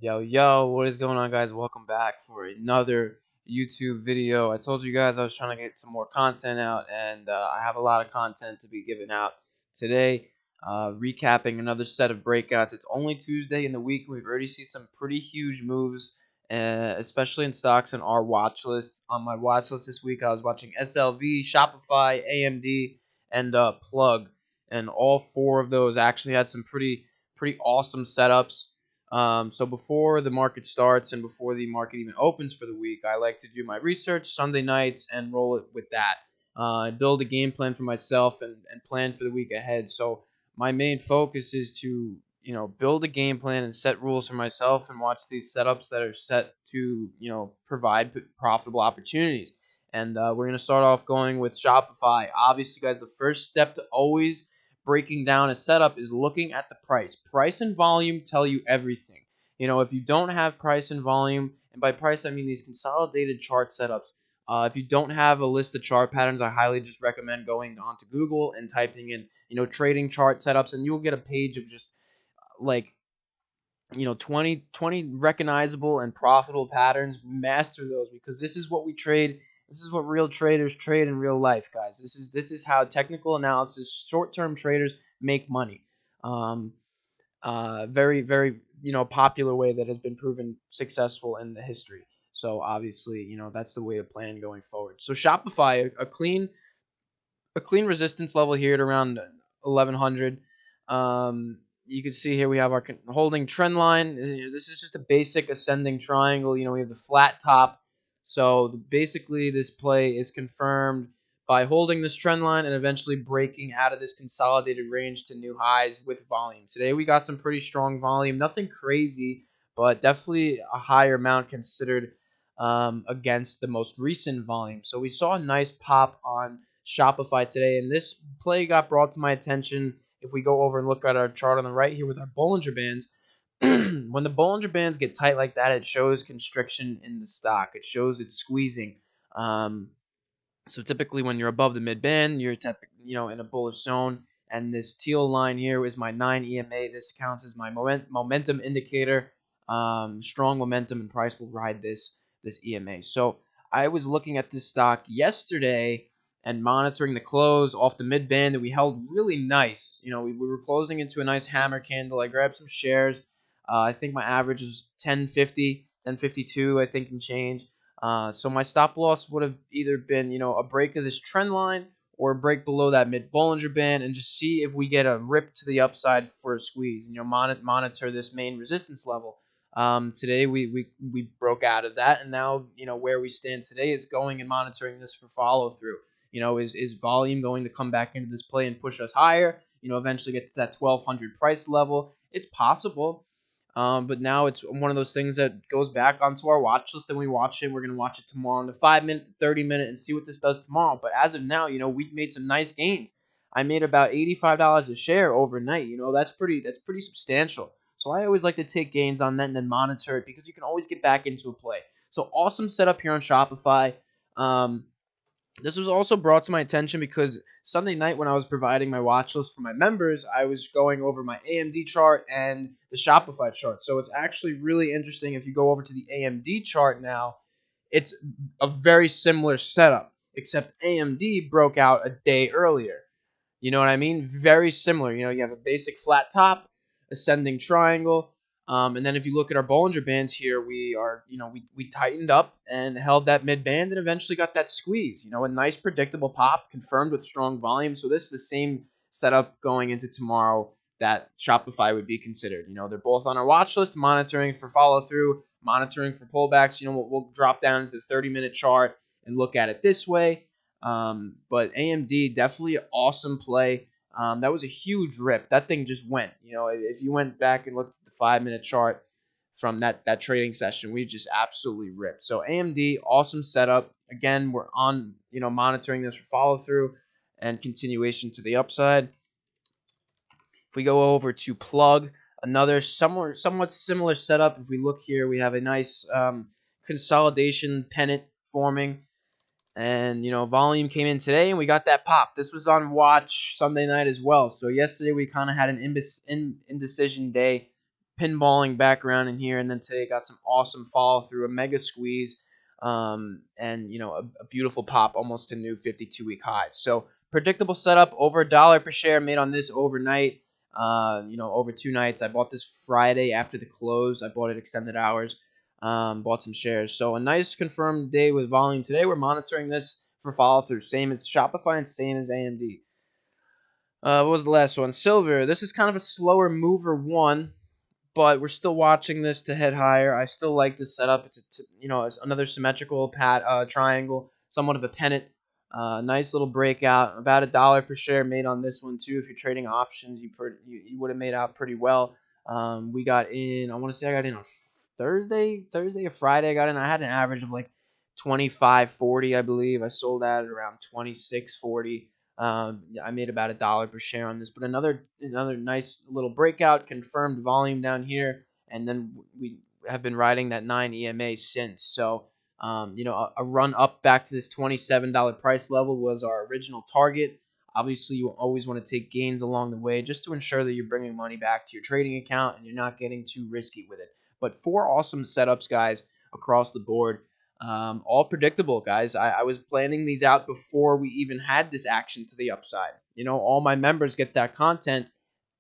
Yo, what is going on, guys? Welcome back for another YouTube video. I told you guys I was trying to get some more content out, and I have a lot of content to be given out today. Recapping another set of breakouts. It's only Tuesday in the week. We've already seen some pretty huge moves, especially in stocks on our watch list. On my watch list this week, I was watching SLV, Shopify, AMD, and Plug, and all four of those actually had some pretty awesome setups. So before the market starts and before the market even opens for the week, I like to do my research Sunday nights and roll it with that. Build a game plan for myself and plan for the week ahead. So my main focus is to build a game plan and set rules for myself and watch these setups that are set to provide profitable opportunities. And we're going to start off going with Shopify. Obviously, guys, the first step to always breaking down a setup is looking at the price. Price and volume tell you everything. If you don't have price and volume, and by price I mean these consolidated chart setups, if you don't have a list of chart patterns, I highly just recommend going onto Google and typing in, trading chart setups, and you'll get a page of just like 20 recognizable and profitable patterns. Master those, because this is what we trade. This is what real traders trade in real life, guys. This is how technical analysis, short-term traders make money. Very, very, popular way that has been proven successful in the history. So obviously, that's the way to plan going forward. So Shopify, a clean resistance level here at around 1100. You can see here we have our holding trend line. This is just a basic ascending triangle. We have the flat top. So basically, this play is confirmed by holding this trend line and eventually breaking out of this consolidated range to new highs with volume. Today we got some pretty strong volume. Nothing crazy, but definitely a higher amount considered against the most recent volume. So we saw a nice pop on Shopify today, and this play got brought to my attention. If we go over and look at our chart on the right here with our Bollinger Bands, when the Bollinger Bands get tight like that, it shows constriction in the stock. It shows it's squeezing. So typically when you're above the mid band, you're in a bullish zone. And this teal line here is my 9 EMA. This counts as my momentum indicator. Strong momentum and price will ride this EMA. So I was looking at this stock yesterday and monitoring the close off the mid band that we held really nice. We were closing into a nice hammer candle. I grabbed some shares. I think my average was 1050, 1052, I think, and change. So my stop loss would have either been, a break of this trend line or a break below that mid Bollinger Band, and just see if we get a rip to the upside for a squeeze. Monitor this main resistance level. Today we broke out of that, and now where we stand today is going and monitoring this for follow through. Is volume going to come back into this play and push us higher? Eventually get to that 1200 price level. It's possible. But now it's one of those things that goes back onto our watch list, and we watch it. We're going to watch it tomorrow in the 5-minute, 30-minute, and see what this does tomorrow. But as of now, we've made some nice gains. I made about $85 a share overnight. That's pretty substantial. So I always like to take gains on that and then monitor it, because you can always get back into a play. So awesome setup here on Shopify. This was also brought to my attention because Sunday night, when I was providing my watch list for my members, I was going over my AMD chart and the Shopify chart. So it's actually really interesting. If you go over to the AMD chart now, it's a very similar setup, except AMD broke out a day earlier. You know what I mean? Very similar. You have a basic flat top, ascending triangle. And then if you look at our Bollinger Bands here, we tightened up and held that mid band and eventually got that squeeze. A nice predictable pop confirmed with strong volume. So this is the same setup going into tomorrow that Shopify would be considered. They're both on our watch list, monitoring for follow through, monitoring for pullbacks. We'll drop down into the 30-minute chart and look at it this way. But AMD, definitely an awesome play. That was a huge rip. That thing just went. If you went back and looked at the 5-minute chart from that trading session, we just absolutely ripped. So AMD, awesome setup. Again, we're on, monitoring this for follow through and continuation to the upside. If we go over to Plug, another somewhat similar setup. If we look here, we have a nice consolidation pennant forming. And, volume came in today, and we got that pop. This was on watch Sunday night as well. So yesterday we kind of had an indecision day pinballing back around in here, and then today got some awesome follow through, a mega squeeze, and a beautiful pop almost to new 52-week highs. So predictable setup, over $1 per share made on this overnight. Over 2 nights. I bought this Friday after the close. I bought it extended hours. Bought some shares. So a nice confirmed day with volume today. We're monitoring this for follow through. Same as Shopify and same as AMD. What was the last one? Silver. This is kind of a slower mover one, but we're still watching this to head higher. I still like this setup. It's another symmetrical triangle, somewhat of a pennant. Nice little breakout. About $1 per share made on this one too. If you're trading options, you would have made out pretty well. We got in. I want to say I got in on Thursday or Friday. I got in. I had an average of like 25.40, I believe. I sold at around 26.40. I made about $1 per share on this, but another nice little breakout, confirmed volume down here, and then we have been riding that 9 EMA since. So, a run up back to this $27 price level was our original target. Obviously, you always want to take gains along the way just to ensure that you're bringing money back to your trading account and you're not getting too risky with it. But 4 awesome setups, guys, across the board. All predictable, guys. I was planning these out before we even had this action to the upside. All my members get that content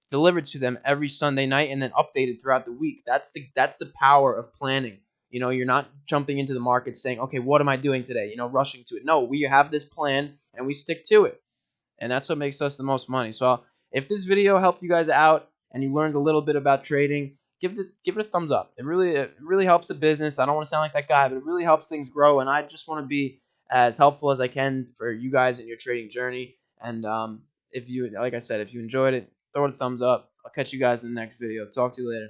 delivered to them every Sunday night and then updated throughout the week. That's the power of planning. You're not jumping into the market saying, okay, what am I doing today? Rushing to it. No, we have this plan and we stick to it, and that's what makes us the most money. So if this video helped you guys out and you learned a little bit about trading, give it a thumbs up. It really helps the business. I don't want to sound like that guy, but it really helps things grow, and I just want to be as helpful as I can for you guys in your trading journey. And if you, like I said, if you enjoyed it, throw it a thumbs up. I'll catch you guys in the next video. Talk to you later.